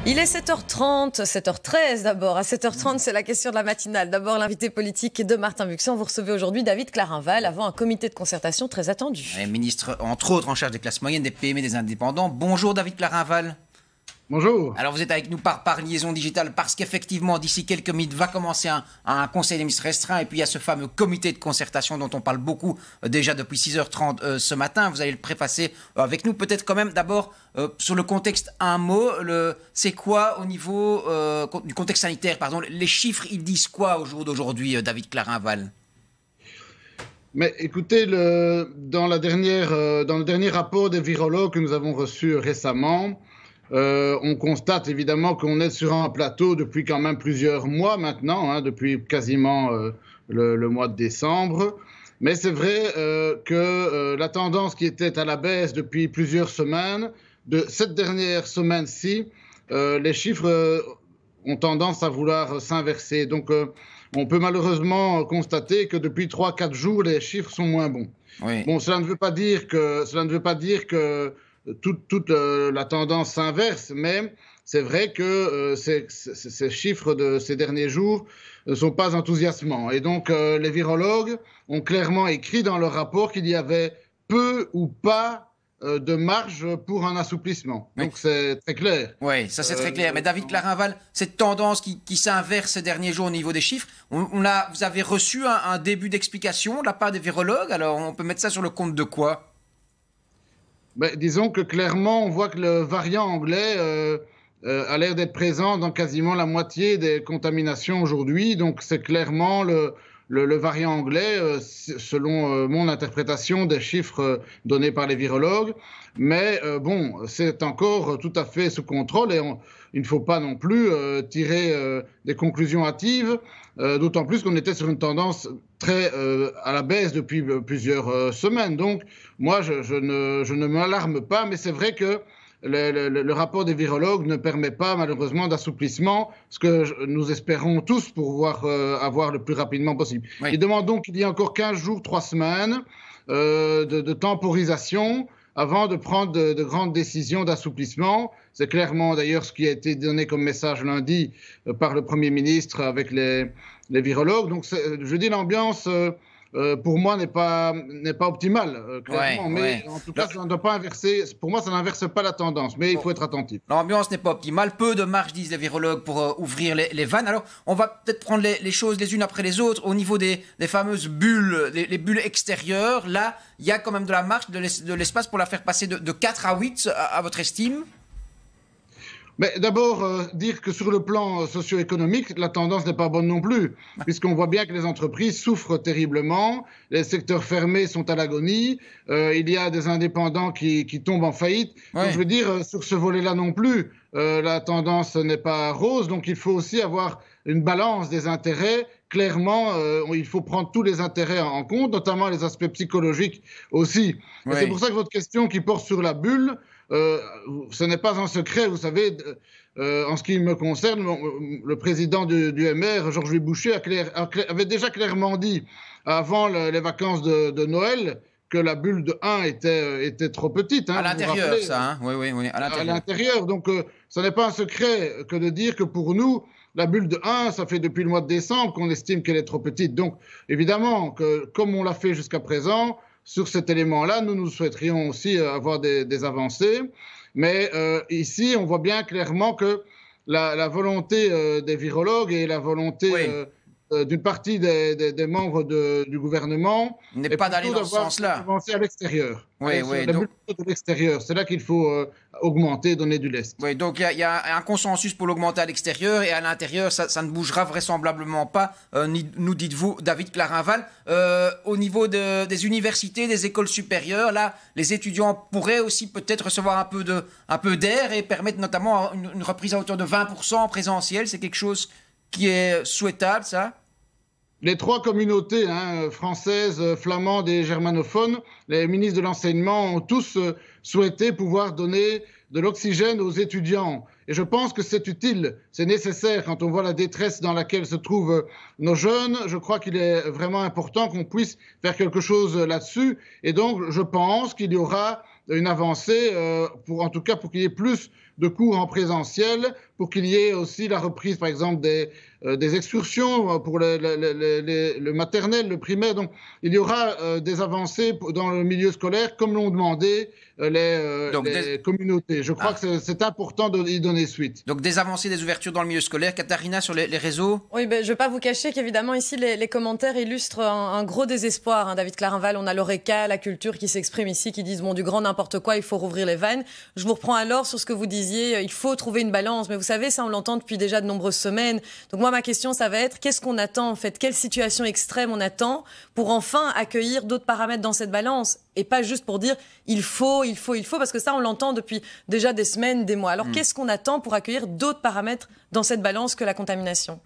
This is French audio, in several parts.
Il est 7h30, 7h13 d'abord. À 7h30, c'est la question de la matinale. D'abord, l'invité politique de Martin Buxan. Vous recevez aujourd'hui David Clarinval avant un comité de concertation très attendu. Ministre, entre autres, en charge des classes moyennes, des PME et des indépendants. Bonjour David Clarinval. Bonjour. Alors vous êtes avec nous par liaison digitale parce qu'effectivement, d'ici quelques minutes, va commencer un conseil des ministres restreint et puis il y a ce fameux comité de concertation dont on parle beaucoup déjà depuis 6h30 ce matin. Vous allez le préfacer avec nous. Peut-être quand même d'abord sur le contexte un mot. C'est quoi au niveau du contexte sanitaire, pardon, les chiffres, ils disent quoi au jour d'aujourd'hui, David Clarinval ? Mais écoutez, dans le dernier rapport des virologues que nous avons reçu récemment, on constate évidemment qu'on est sur un plateau depuis quand même plusieurs mois maintenant, depuis quasiment le mois de décembre. Mais c'est vrai que la tendance qui était à la baisse depuis plusieurs semaines, de cette dernière semaine-ci, les chiffres ont tendance à vouloir s'inverser. Donc on peut malheureusement constater que depuis 3-4 jours, les chiffres sont moins bons. Oui. Bon, cela ne veut pas dire que toute la tendance s'inverse, mais c'est vrai que ces chiffres de ces derniers jours ne sont pas enthousiasmants. Et donc, les virologues ont clairement écrit dans leur rapport qu'il y avait peu ou pas de marge pour un assouplissement. Oui. Donc, c'est très clair. Oui, ça c'est très clair. Mais David Clarinval, cette tendance qui s'inverse ces derniers jours au niveau des chiffres, vous avez reçu un début d'explication de la part des virologues. Alors, on peut mettre ça sur le compte de quoi ? Disons que clairement, on voit que le variant anglais a l'air d'être présent dans quasiment la moitié des contaminations aujourd'hui. Donc, c'est clairement le variant anglais, selon mon interprétation des chiffres donnés par les virologues. Mais bon, c'est encore tout à fait sous contrôle et il ne faut pas non plus tirer des conclusions hâtives, d'autant plus qu'on était sur une tendance très à la baisse depuis plusieurs semaines. Donc, moi, je ne m'alarme pas, mais c'est vrai que le rapport des virologues ne permet pas malheureusement d'assouplissement, ce que nous espérons tous pour pouvoir avoir le plus rapidement possible. Oui. Il demande donc qu'il y ait encore 15 jours, 3 semaines de temporisation avant de prendre de grandes décisions d'assouplissement. C'est clairement d'ailleurs ce qui a été donné comme message lundi par le Premier ministre avec les virologues. Donc je dis l'ambiance pour moi n'est pas optimale, clairement. Mais en tout cas, ça ne doit pas inverser. Pour moi, ça n'inverse pas la tendance. Mais il faut être attentif. L'ambiance n'est pas optimale. Peu de marge, disent les virologues, pour ouvrir les vannes. Alors, on va peut-être prendre les choses les unes après les autres. Au niveau des fameuses bulles, les bulles extérieures, là, il y a quand même de la marge, de l'espace pour la faire passer de 4 à 8, à votre estime ? Mais d'abord, dire que sur le plan socio-économique, la tendance n'est pas bonne non plus, puisqu'on voit bien que les entreprises souffrent terriblement, les secteurs fermés sont à l'agonie, il y a des indépendants qui tombent en faillite. Ouais. Donc, je veux dire, sur ce volet-là non plus, la tendance n'est pas rose, donc il faut aussi avoir une balance des intérêts. Clairement, il faut prendre tous les intérêts en compte, notamment les aspects psychologiques aussi. Ouais. Et c'est pour ça que votre question qui porte sur la bulle, ce n'est pas un secret, vous savez, en ce qui me concerne, le président du MR, Georges-Louis Boucher, avait déjà clairement dit, avant les vacances de Noël, que la bulle de 1 était trop petite. À l'intérieur, ça, hein ? Oui, à l'intérieur. À l'intérieur, donc ce n'est pas un secret que de dire que pour nous, la bulle de 1, ça fait depuis le mois de décembre qu'on estime qu'elle est trop petite. Donc, évidemment, que, comme on l'a fait jusqu'à présent, sur cet élément-là, nous souhaiterions aussi avoir des avancées. Mais ici, on voit bien clairement que la volonté des virologues et la volonté d'une partie des membres du gouvernement n'est pas d'aller dans ce sens-là. Avancer à l'extérieur. Oui, donc de l'extérieur, c'est là qu'il faut augmenter, donner du lest. Oui, donc il y a un consensus pour l'augmenter à l'extérieur et à l'intérieur, ça ne bougera vraisemblablement pas, nous dites-vous, David Clarinval. Au niveau des universités, des écoles supérieures, là, les étudiants pourraient aussi peut-être recevoir un peu d'air et permettre notamment une reprise à hauteur de 20% en présentiel. C'est quelque chose qui est souhaitable, ça ? Les 3 communautés françaises, flamandes et germanophones, les ministres de l'enseignement ont tous souhaité pouvoir donner de l'oxygène aux étudiants. Et je pense que c'est utile, c'est nécessaire quand on voit la détresse dans laquelle se trouvent nos jeunes. Je crois qu'il est vraiment important qu'on puisse faire quelque chose là-dessus. Et donc, je pense qu'il y aura une avancée, en tout cas pour qu'il y ait plus de cours en présentiel, pour qu'il y ait aussi la reprise, par exemple, des excursions pour le maternel, le primaire. Donc, il y aura des avancées dans le milieu scolaire, comme l'ont demandé les communautés. Je crois que c'est important d'y donner suite. Donc, des avancées, des ouvertures dans le milieu scolaire. Katharina, sur les réseaux? Oui, je ne vais pas vous cacher qu'évidemment, ici, les commentaires illustrent un gros désespoir. Hein, David Clarinval, on a l'Horeca, la culture qui s'exprime ici, qui disent, bon, du grand n'importe quoi, il faut rouvrir les vannes. Je vous reprends alors sur ce que vous disiez, il faut trouver une balance. Mais vous savez, ça, on l'entend depuis déjà de nombreuses semaines. Donc moi, ma question, ça va être, qu'est-ce qu'on attend, en fait? Quelle situation extrême on attend pour enfin accueillir d'autres paramètres dans cette balance? Et pas juste pour dire, il faut, parce que ça, on l'entend depuis déjà des semaines, des mois. Alors, qu'est-ce qu'on attend pour accueillir d'autres paramètres dans cette balance que la contamination?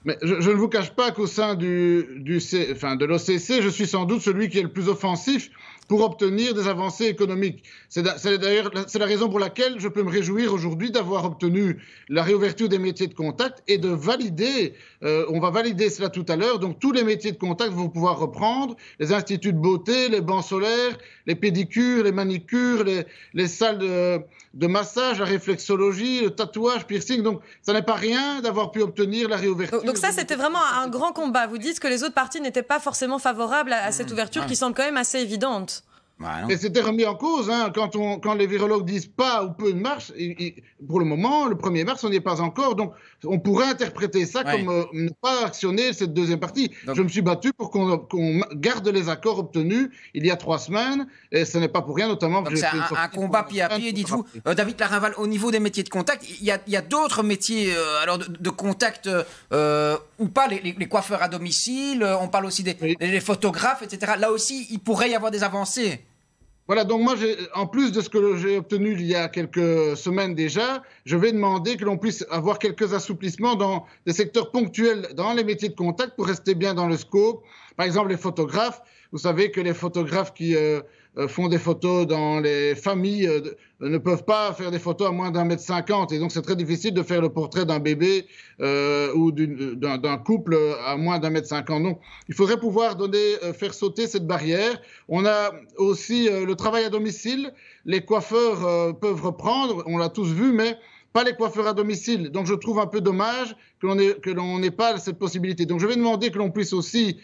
Mais je ne vous cache pas qu'au sein de l'OCC, je suis sans doute celui qui est le plus offensif pour obtenir des avancées économiques. C'est d'ailleurs la raison pour laquelle je peux me réjouir aujourd'hui d'avoir obtenu la réouverture des métiers de contact et de valider, on va valider cela tout à l'heure, donc tous les métiers de contact vont pouvoir reprendre, les instituts de beauté, les bancs solaires, les pédicures, les manicures, les salles de massage, la réflexologie, le tatouage, piercing. Donc ça n'est pas rien d'avoir pu obtenir la réouverture. Donc ça, c'était vraiment un grand combat. Vous dites que les autres parties n'étaient pas forcément favorables à cette ouverture qui semble quand même assez évidente. Et c'était remis en cause quand les virologues disent pas ou peu de marche. Pour le moment, le 1er mars, on n'y est pas encore. Donc, on pourrait interpréter ça comme ne pas actionner cette deuxième partie. Donc, je me suis battu pour qu'on garde les accords obtenus il y a 3 semaines. Et ce n'est pas pour rien, notamment. Donc, c'est un combat pied à pied, dites-vous. David Clarinval, au niveau des métiers de contact, il y a d'autres métiers de contact ou pas, les coiffeurs à domicile, on parle aussi des photographes, etc. Là aussi, il pourrait y avoir des avancées. Voilà, donc moi, en plus de ce que j'ai obtenu il y a quelques semaines déjà, je vais demander que l'on puisse avoir quelques assouplissements dans des secteurs ponctuels, dans les métiers de contact, pour rester bien dans le scope. Par exemple, les photographes. Vous savez que les photographes qui font des photos dans les familles ne peuvent pas faire des photos à moins d'1,50 m. Et donc, c'est très difficile de faire le portrait d'un bébé ou d'un couple à moins d'1,50 m. Donc, il faudrait pouvoir faire sauter cette barrière. On a aussi le travail à domicile. Les coiffeurs peuvent reprendre, on l'a tous vu, mais pas les coiffeurs à domicile. Donc, je trouve un peu dommage que l'on n'ait pas cette possibilité. Donc, je vais demander que l'on puisse aussi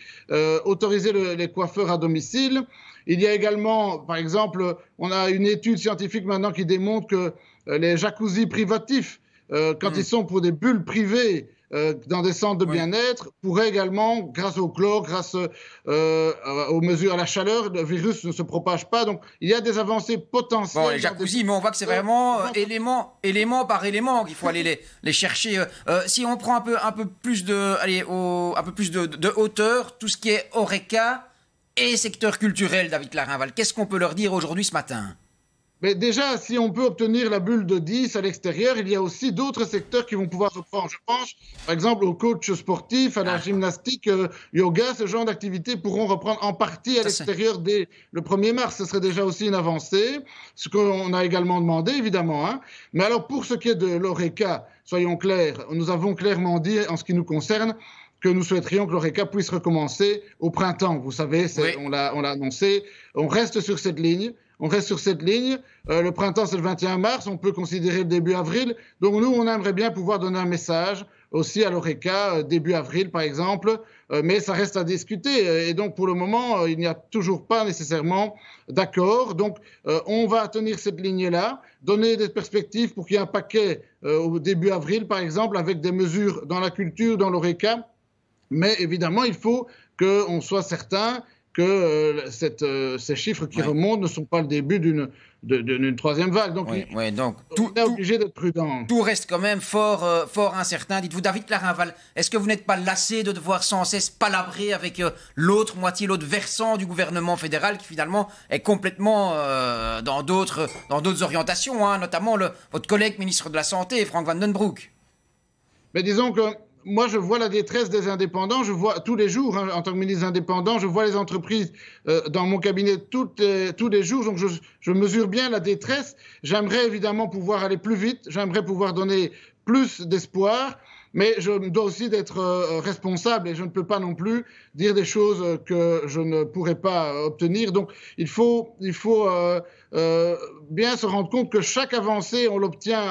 autoriser les coiffeurs à domicile. Il y a également, par exemple, on a une étude scientifique maintenant qui démontre que les jacuzzis privatifs, quand ils sont pour des bulles privées dans des centres de bien-être, pourraient également, grâce au chlore, grâce aux mesures à la chaleur, le virus ne se propage pas. Donc, il y a des avancées potentielles. Bon, les jacuzzis, mais on voit que c'est vraiment élément par élément qu'il faut aller les chercher. Si on prend un peu plus de hauteur, tout ce qui est Horeca et secteur culturel, David Clarinval, qu'est-ce qu'on peut leur dire aujourd'hui ce matin? Mais déjà, si on peut obtenir la bulle de 10 à l'extérieur, il y a aussi d'autres secteurs qui vont pouvoir reprendre. Je pense, par exemple, aux coachs sportifs, à la gymnastique, yoga, ce genre d'activités pourront reprendre en partie à l'extérieur dès le 1er mars. Ce serait déjà aussi une avancée, ce qu'on a également demandé, évidemment. Mais alors, pour ce qui est de l'Horeca, soyons clairs, nous avons clairement dit, en ce qui nous concerne, que nous souhaiterions que l'Horeca puisse recommencer au printemps. Vous savez, on l'a annoncé. On reste sur cette ligne. Le printemps, c'est le 21 mars. On peut considérer le début avril. Donc, nous, on aimerait bien pouvoir donner un message aussi à l'Horeca, début avril, par exemple. Mais ça reste à discuter. Et donc, pour le moment, il n'y a toujours pas nécessairement d'accord. Donc, on va tenir cette ligne-là, donner des perspectives pour qu'il y ait un paquet au début avril, par exemple, avec des mesures dans la culture, dans l'Horeca. Mais évidemment, il faut qu'on soit certain que ces chiffres qui remontent ne sont pas le début d'une troisième vague. Donc, donc on est obligé d'être prudent. Tout reste quand même fort incertain. Dites-vous, David Clarinval, est-ce que vous n'êtes pas lassé de devoir sans cesse palabrer avec l'autre versant du gouvernement fédéral qui finalement est complètement dans d'autres orientations, notamment votre collègue ministre de la Santé, Frank Van Den Broek? Mais disons que moi, je vois la détresse des indépendants. Je vois tous les jours, en tant que ministre indépendant, je vois les entreprises dans mon cabinet tous les jours. Donc, je mesure bien la détresse. J'aimerais évidemment pouvoir aller plus vite. J'aimerais pouvoir donner plus d'espoir. Mais je dois aussi être responsable et je ne peux pas non plus dire des choses que je ne pourrais pas obtenir. Donc, il faut bien se rendre compte que chaque avancée, on l'obtient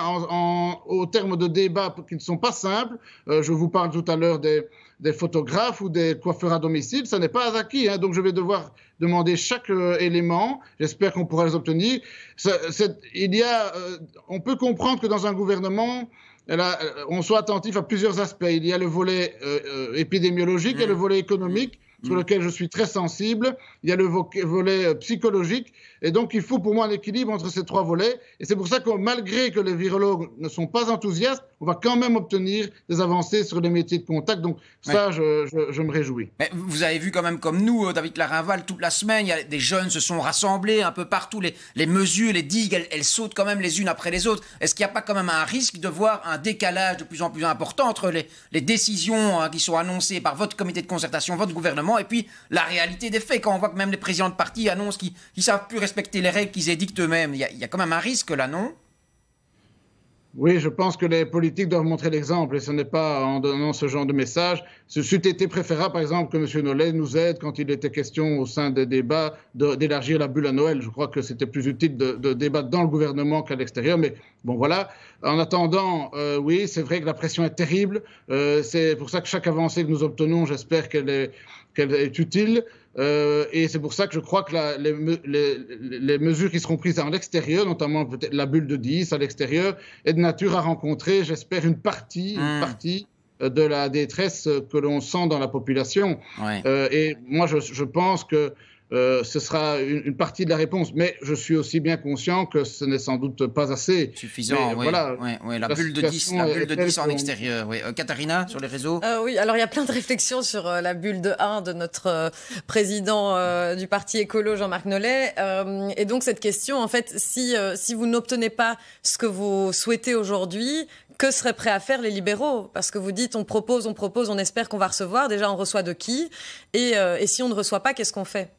au terme de débats qui ne sont pas simples. Je vous parle tout à l'heure des photographes ou des coiffeurs à domicile. Ça n'est pas acquis, hein, donc je vais devoir demander chaque élément. J'espère qu'on pourra les obtenir. On peut comprendre que dans un gouvernement, on soit attentif à plusieurs aspects. Il y a le volet épidémiologique et le volet économique, sur lequel je suis très sensible. Il y a le volet psychologique. Et donc, il faut pour moi un équilibre entre ces trois volets. Et c'est pour ça que malgré que les virologues ne sont pas enthousiastes, on va quand même obtenir des avancées sur les métiers de contact. Donc ça, je me réjouis. Mais vous avez vu quand même comme nous, David Clarinval, toute la semaine, des jeunes se sont rassemblés un peu partout. Les mesures, les digues, elles sautent quand même les unes après les autres. Est-ce qu'il n'y a pas quand même un risque de voir un décalage de plus en plus important entre les décisions qui sont annoncées par votre comité de concertation, votre gouvernement, et puis la réalité des faits? Quand on voit que même les présidents de partis annoncent qu'ils ne savent plus respecter les règles qu'ils édictent eux-mêmes, il y a quand même un risque là, non? Oui, je pense que les politiques doivent montrer l'exemple et ce n'est pas en donnant ce genre de message. Ce c'eût été préférable, par exemple, que M. Nollet nous aide quand il était question au sein des débats d'élargir la bulle à Noël. Je crois que c'était plus utile de débattre dans le gouvernement qu'à l'extérieur. Mais bon, voilà. En attendant, oui, c'est vrai que la pression est terrible. C'est pour ça que chaque avancée que nous obtenons, j'espère qu'elle est utile. Et c'est pour ça que je crois que les mesures qui seront prises à l'extérieur, notamment peut-être la bulle de 10 à l'extérieur, est de nature à rencontrer, j'espère, une partie de la détresse que l'on sent dans la population. Ouais. Et moi, je pense que ce sera une partie de la réponse. Mais je suis aussi bien conscient que ce n'est sans doute pas assez. Suffisant, oui. Voilà, la bulle de 10 en extérieur. Oui. Katharina, sur les réseaux? Oui, alors il y a plein de réflexions sur la bulle de 1 de notre président du parti écolo, Jean-Marc Nollet. Et donc cette question, en fait, si vous n'obtenez pas ce que vous souhaitez aujourd'hui, que seraient prêts à faire les libéraux? Parce que vous dites on propose, on espère qu'on va recevoir. Déjà, on reçoit de qui? Et si on ne reçoit pas, qu'est-ce qu'on fait?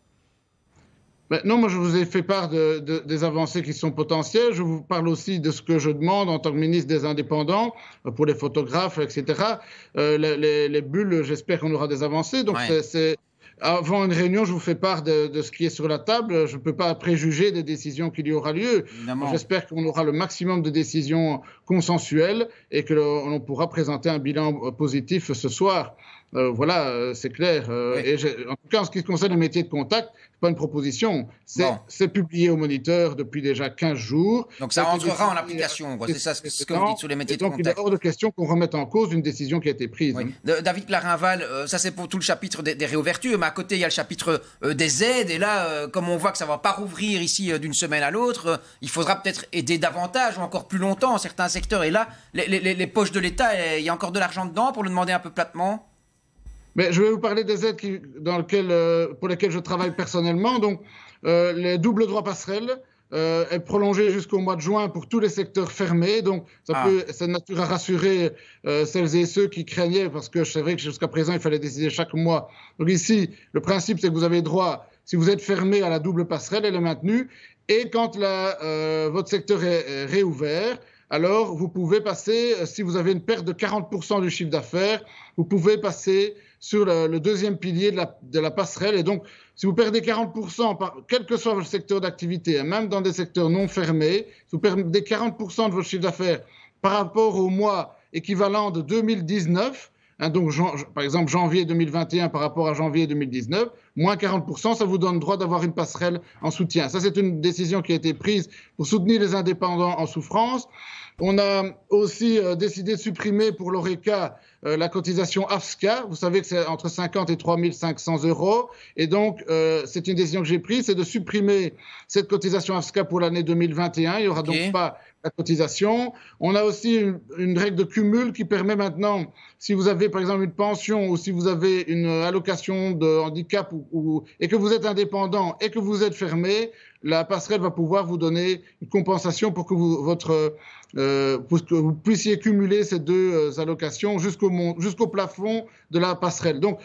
Non, moi je vous ai fait part des avancées qui sont potentielles. Je vous parle aussi de ce que je demande en tant que ministre des Indépendants pour les photographes, etc. Les bulles, j'espère qu'on aura des avancées. Donc avant une réunion, je vous fais part de ce qui est sur la table. Je ne peux pas préjuger des décisions qu'il y aura lieu. J'espère qu'on aura le maximum de décisions consensuelles et que l'on pourra présenter un bilan positif ce soir. Voilà, c'est clair. Et en tout cas, en ce qui concerne le métier de contact, c'est pas une proposition. C'est publié au Moniteur depuis déjà 15 jours. Donc ça entrera en application. C'est ça ce que vous dites sur les métiers de contact. Donc il est hors de question qu'on remette en cause une décision qui a été prise. Oui. David Clarinval, ça c'est pour tout le chapitre des réouvertures, mais à côté il y a le chapitre des aides. Et là, comme on voit que ça ne va pas rouvrir ici d'une semaine à l'autre, il faudra peut-être aider davantage ou encore plus longtemps certains secteurs. Et là, les poches de l'État, il y a encore de l'argent dedans, pour le demander un peu platement? Mais je vais vous parler des aides pour lesquelles je travaille personnellement. Donc, les doubles droits passerelles est prolongé jusqu'au mois de juin pour tous les secteurs fermés. Donc, c'est de nature à rassurer celles et ceux qui craignaient, parce que c'est vrai que jusqu'à présent, il fallait décider chaque mois. Donc ici, le principe, c'est que vous avez droit, si vous êtes fermé à la double passerelle, elle est maintenue. Et quand votre secteur est réouvert, alors vous pouvez passer, si vous avez une perte de 40% du chiffre d'affaires, vous pouvez passer sur le deuxième pilier de la passerelle. Et donc, si vous perdez 40%, quel que soit votre secteur d'activité, même dans des secteurs non fermés, si vous perdez 40% de votre chiffre d'affaires par rapport au mois équivalent de 2019, donc par exemple janvier 2021 par rapport à janvier 2019, moins 40%, ça vous donne droit d'avoir une passerelle en soutien. Ça, c'est une décision qui a été prise pour soutenir les indépendants en souffrance. On a aussi décidé de supprimer pour l'ORECA la cotisation AFSCA. Vous savez que c'est entre 50 et 3 500 €. Et donc, c'est une décision que j'ai prise, c'est de supprimer cette cotisation AFSCA pour l'année 2021. Il n'y aura donc pas la cotisation. On a aussi une règle de cumul qui permet maintenant, si vous avez par exemple une pension ou si vous avez une allocation de handicap et que vous êtes indépendant et que vous êtes fermé, la passerelle va pouvoir vous donner une compensation pour que vous puissiez cumuler ces deux allocations jusqu'au plafond de la passerelle. Donc,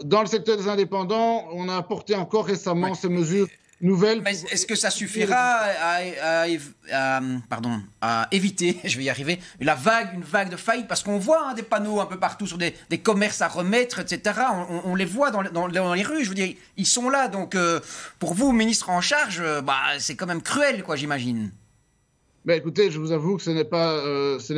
dans le secteur des indépendants, on a apporté encore récemment ces mesures nouvelle. Mais est-ce que ça suffira à éviter, je vais y arriver, une vague de faillites? Parce qu'on voit des panneaux un peu partout sur des commerces à remettre, etc. On les voit dans les rues, je veux dire, ils sont là. Donc, pour vous, ministre en charge, c'est quand même cruel, quoi, j'imagine. Mais écoutez, je vous avoue que ce n'est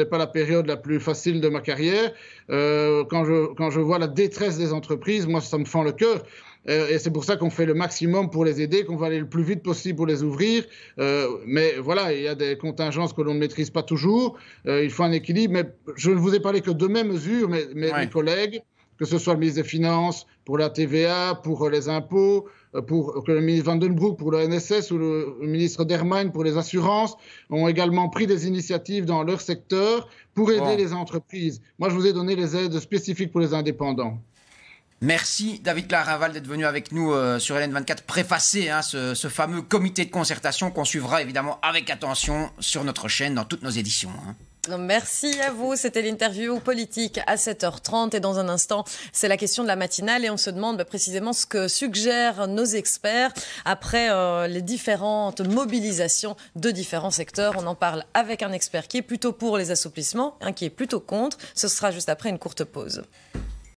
pas la période la plus facile de ma carrière. Quand je vois la détresse des entreprises, moi, ça me fend le cœur. Et c'est pour ça qu'on fait le maximum pour les aider, qu'on va aller le plus vite possible pour les ouvrir. Mais voilà, il y a des contingences que l'on ne maîtrise pas toujours. Il faut un équilibre. Mais je ne vous ai parlé que de mes mesures, mais mes collègues, que ce soit le ministre des Finances, pour la TVA, pour les impôts, pour le ministre Van den Broek pour le NSS ou le ministre Dermain pour les assurances, ont également pris des initiatives dans leur secteur pour aider les entreprises. Moi, je vous ai donné les aides spécifiques pour les indépendants. Merci David Clarinval d'être venu avec nous sur LN24 préfacer ce fameux comité de concertation qu'on suivra évidemment avec attention sur notre chaîne dans toutes nos éditions. Merci à vous. C'était l'interview politique à 7h30 et dans un instant, c'est la question de la matinale et on se demande précisément ce que suggèrent nos experts après les différentes mobilisations de différents secteurs. On en parle avec un expert qui est plutôt pour les assouplissements, un qui est plutôt contre. Ce sera juste après une courte pause.